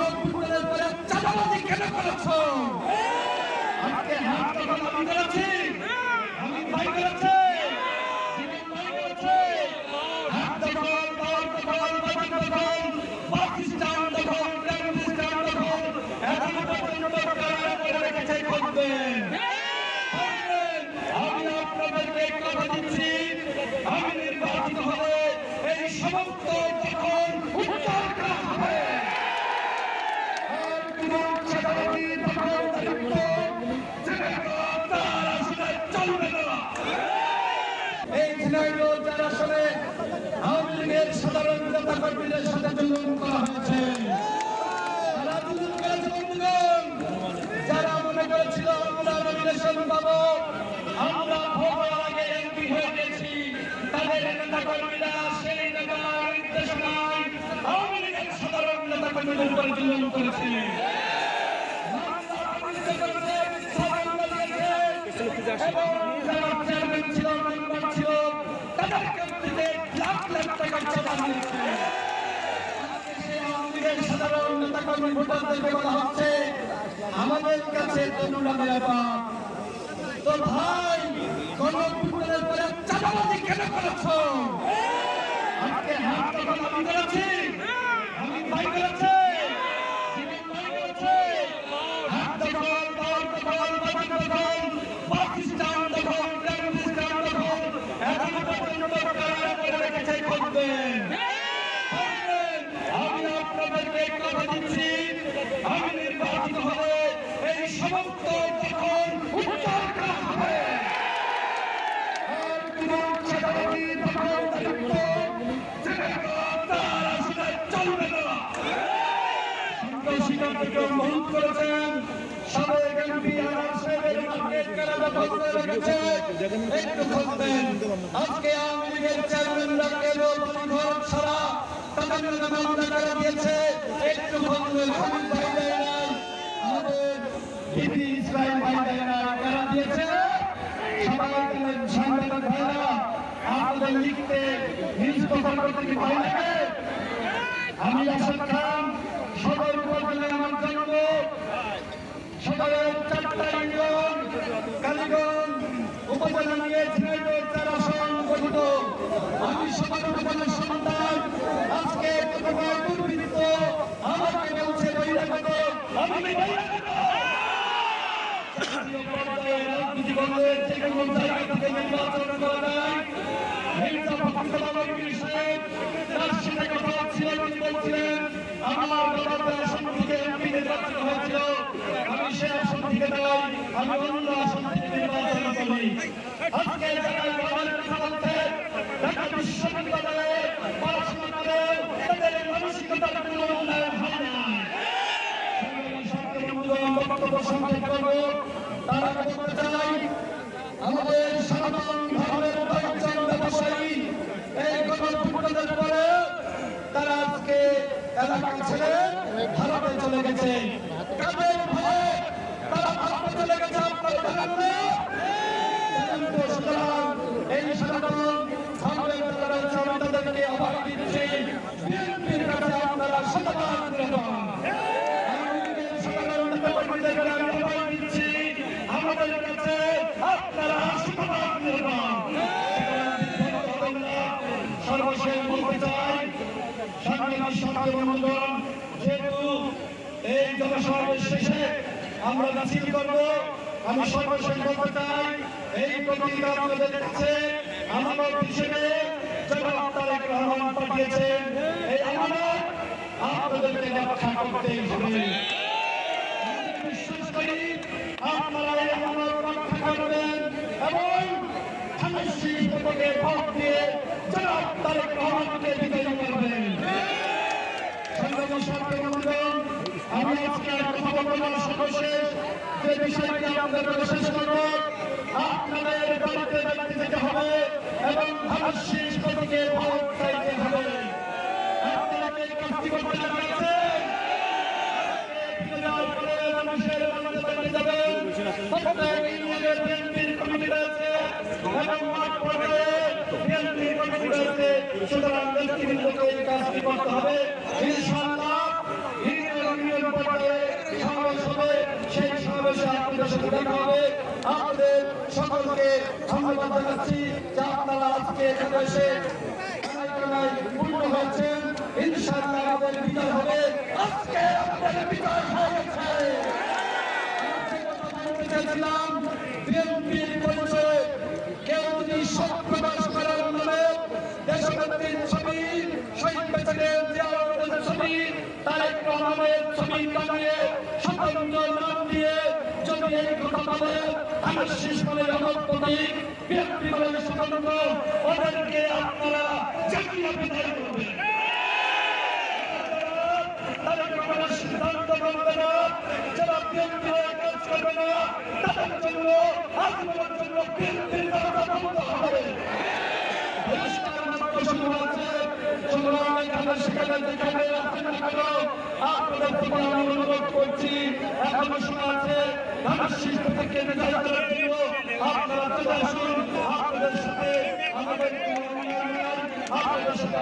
গণঅভ্যুত্থানের পরে চাঁদাবাজি কেন করেছো? আজকে হাত তখন আমি করেছি, আমি ভাই করেছে, জীবন ভাই করেছে, হাত দখল, পাওয়ার দখল, বাজি দখল, বাস স্ট্যান্ড দখল, ট্রেন স্ট্যান্ড দখল, এখন পর্যন্ত কারা করে রেখেছে করবেন। আমি আপনাদেরকে কথা দিচ্ছি, আমি নির্বাচিত হলে এই সমস্ত দখল উদ্ধার করা হবে। এই ঝিনাইদহ জেলা আসলে আওয়ামী লীগের সাধারণ নেতা কর্মীদের সাথে জুলুম করা হয়েছে। তারা জুলুম করেছে বন্ধুগণ। যারা মনে করেছিল আমরা নমিনেশন পাবো, আমরা ভোট হওয়ার আগে এমপি হয়ে গেছি, তাদের নেতা কর্মীরা সেই নেতার নির্দেশনায় আওয়ামী লীগের সাধারণ নেতা কর্মীদের উপর জুলুম করেছে। আমাদের কাছে তো ভাই গণঅভ্যুত্থানের পরে চাঁদাবাজি কেন করেছো? আজকে হাত তখন আমি করেছি, আমি ভাই করেছে, জীবন ভাই করেছে, হাত দখল, পাওয়ার দখল, বাজি দখল, বাস স্ট্যান্ড দখল, ট্রেন স্ট্যান্ড দখল, এখন পর্যন্ত কারা করে রেখেছে করবেন। আমি আপনাদেরকে কথা দিচ্ছি, আমি নির্বাচিত হলে এই সমস্ত দখল উদ্ধার করা হবে। আজকে আওয়ামী লীগের চেয়ারম্যানরা কেবল ঘর ছাড়া টাকা মামলা করে দিয়েছে, একটু আমাদের ইসরায়েল ভাই যারা দিয়েছে, সবাই সাংবাদিক ভাইরা আপনাদের লিখতে নিজ কথা করতে কি পাই লাগে। আমি আসাদ খান সদর উপজেলার আমার জন্ম, সদরের 4টা ইউনিয়ন কালীগঞ্জ উপজেলা নিয়ে ঝিনাইদহ জেলা সংগঠিত। আমি সদর উপজেলার সন্তান। আজকে কতিপয় দুর্বৃত্ত আমাকে বলছে বহিরাগত, আমি বহিরাগত। রাজনীতি বন্ধের যে কোনো জায়গা থেকে নির্বাচন করা যায়। মির্জা ফখরুল আলমগীর সাহেব তার সাথে কথা হচ্ছিল, তিনি বলছিলেন আমার বাবার আসন থেকে এমপি নির্বাচিত হয়েছিল, আমি সে আসন থেকে নয়, আমি অন্য আসন থেকে নির্বাচন করি। আজকে যারা বাবার কথা বলছে, ঢাকা বিশ্ববিদ্যালয়ে পড়াশোনা করে তাদের মানসিকতার কোনো উন্নয়ন হয় না। বক্তব্য সংক্ষেপ করব, তারা বলতে চাই আমাদের সনাতন ধর্মের কয়েকজন ব্যবসায়ী এই গণঅভ্যুত্থানের পরে তারা আজকে এলাকা ছেড়ে ভারতে চলে গেছে। কাদের ভয়ে তারা ভারতে চলে গেছে আপনারা জানেন না? সুতরাং এই সনাতন ধর্মের যারা রয়েছে আমি তাদেরকে আহ্বান দিচ্ছি, বিএনপির কাছে আপনারা শতভাগ নিরাপদ। আমাদের কাছে আপনারা শতভাগ নিরাপদ। সর্বশেষ বলতে চাই, সাংবাদিক বন্ধুগণ, যেহেতু এই জনসমাবেশ শেষে আমরা মিছিল করব, আমি সর্বশেষ বলতে চাই এই প্রতিজ্ঞা আপনাদের কাছে আমানত হিসেবে জনাব তারেক রহমান পাঠিয়েছেন, এই আমানত আপনাদেরকে রক্ষা করতেই হবে। বিশ্বাস করি আপনারা এই আমানত রক্ষা করবেন এবং ধানের ভোট দিয়ে জনাব তারেক রহমানকে বিজয়ী করবেন। আমি আজকে কথা বলবো না, সর্বশেষ যে বিষয়টি আপনাদের শেষ করব, আপনাদের বাড়িতে বাড়িতে যেতে হবে এবং ধানের শীষ প্রতীকে ভোট চাইতে হবে। আপনারা এই কাজটি করতে পারছেন? মানুষের বাড়িতে বাড়িতে যাবেন, প্রত্যেক ইউনিয়নের বিএনপির কমিটি রয়েছে এবং মাঠ পর্যায়ে বিএনপির কমিটি রয়েছে। সুতরাং ব্যক্তিবৃন্দকে এই কাজটি করতে হবে ইনশাআল্লাহ। বসে আপনাদের সাথে দেখা হবে। আপনাদের সকলকে ধন্যবাদ জানাচ্ছি যে আপনারা আজকে এখানে এসে পূর্ণ হয়েছেন। ইনশাআল্লাহ আমাদের বিজয় হবে। আজকে আপনাদের বিজয় হয়ে গেছে। চেয়েছিলাম বিএনপির পরিচয়ে কেউ যদি শোক প্রকাশ করার নামে দেশনেত্রীর ছবি, শহীদ প্রেসিডেন্ট জিয়া রহমানের ছবি, তারেক রহমানের ছবি টানিয়ে স্বতন্ত্র নাম দিয়ে যদি এই কথা বলে আমার শেষ বলে আমার প্রতীক বিএনপি বলে স্বতন্ত্র, ওদেরকে আপনারা জাতীয় বিদায় করবেন। তারেক রহমানের সিদ্ধান্ত মানবে না, যারা বিএনপি কাজ করবে না তাদের জন্য আজীবনের জন্য বিএনপির দরজা বন্ধ হবে। আপনাদের থেকে আমি অনুরোধ করছি, এখনো সময় আছে, শিল্প থেকে আপনারা চলে আসুন। আপনাদের সাথে আমাদের আপনাদের সাথে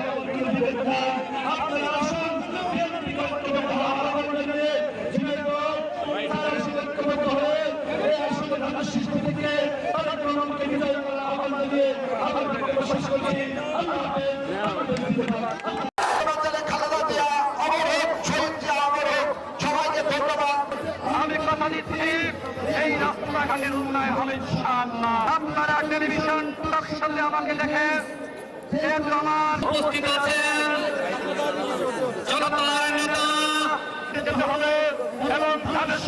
আপনারা আসুন। বিএনপি ঐক্যবদ্ধ আহ্বান জানিয়ে শিল্প থেকে তাদের প্রণামকে বিজয় করার আহ্বান জানিয়ে আমার বক্তব্য শেষ করছি। আল্লাহ হাফেজ। আমি কথা দিচ্ছি এই রাস্তাঘাটের উন্নয়ন হবে ইনশাআল্লাহ। আপনারা টেলিভিশন প্রদর্শনে আমাকে দেখে আমার উপস্থিত আছেন জনতার নেতা যেতে হবে এবং ধানের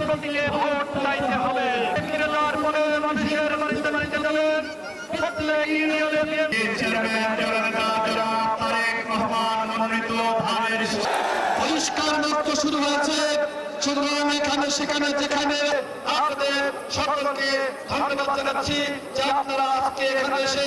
প্রতীকে ভোট চাইতে হবে। কেরালার পরে মানুষের বাড়িতে বাড়িতে যাবেন। পরিষ্কার মাত্র শুরু হয়েছে, সুতরাং এখানে সেখানে যেখানে আপনাদের সকলকে ধন্যবাদ জানাচ্ছি যে আপনারা আজকে এখানে এসে